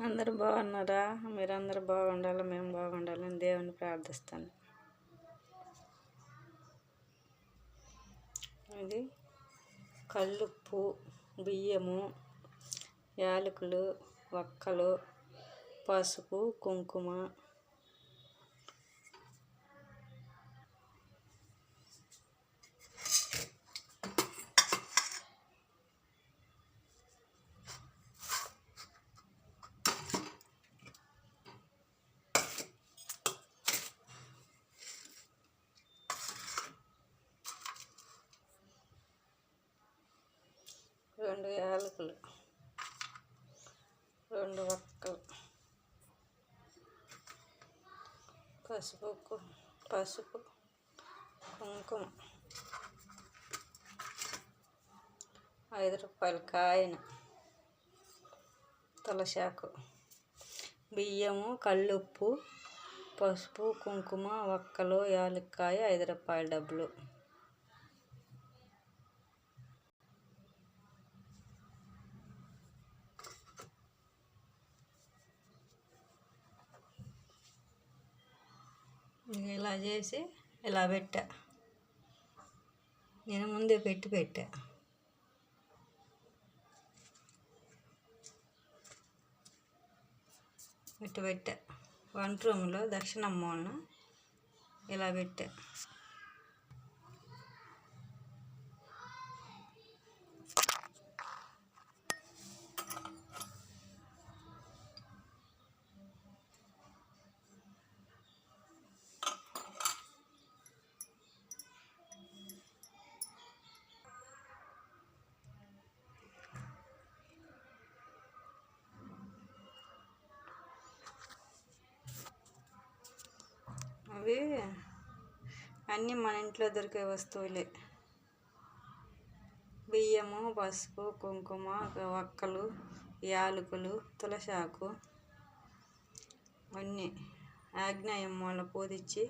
అందరూ బాగున్నారా? మీరందరూ బాగుండాలి, మేము బాగుండాలని దేవుని ప్రార్థిస్తాను. ఇది కల్లుప్పు, బియ్యము, యాలకులు, వక్కలు, పసుపు, కుంకుమ, రెండు యాలకులు, రెండు వక్కలు, పసుపు, కుంకుమ, 5 రూపాయల కాయిన్, తులసాకు, బియ్యము, కల్లుప్పు, పసుపు, కుంకుమ, వక్కలు, యాలక్కాయ, 5 రూపాయల డబ్బులు. ఇలా చేసి ఇలా పెట్టా. నేను ముందే పెట్టా. పెట్టా వంట రూమ్లో దక్షిణమ్మన్న ఇలా పెట్టా. అవి అన్నీ మన ఇంట్లో దొరికే వస్తువులే. బియ్యము, పసుపు, కుంకుమ, వక్కలు, యాలకులు, తులసాకు, అన్నీ ఆగ్నేయం మూల పూదిచ్చి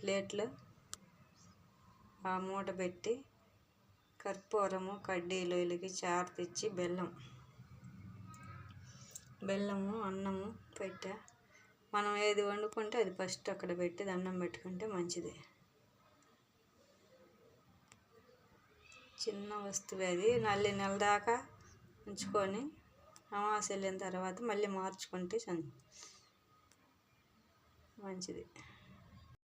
ప్లేట్లో ఆ మూట పెట్టి కర్పూరము, కడ్డీలు వెలిగించి ఆరతిచ్చి బెల్లము, అన్నము పెట్టా. మనం ఏది వండుకుంటే అది ఫస్ట్ అక్కడ పెట్టి దండం పెట్టుకుంటే మంచిది. చిన్న వస్తువు అది. నెల దాకా ఉంచుకొని అమావాస్య వెళ్ళిన తర్వాత మళ్ళీ మార్చుకుంటే మంచిది.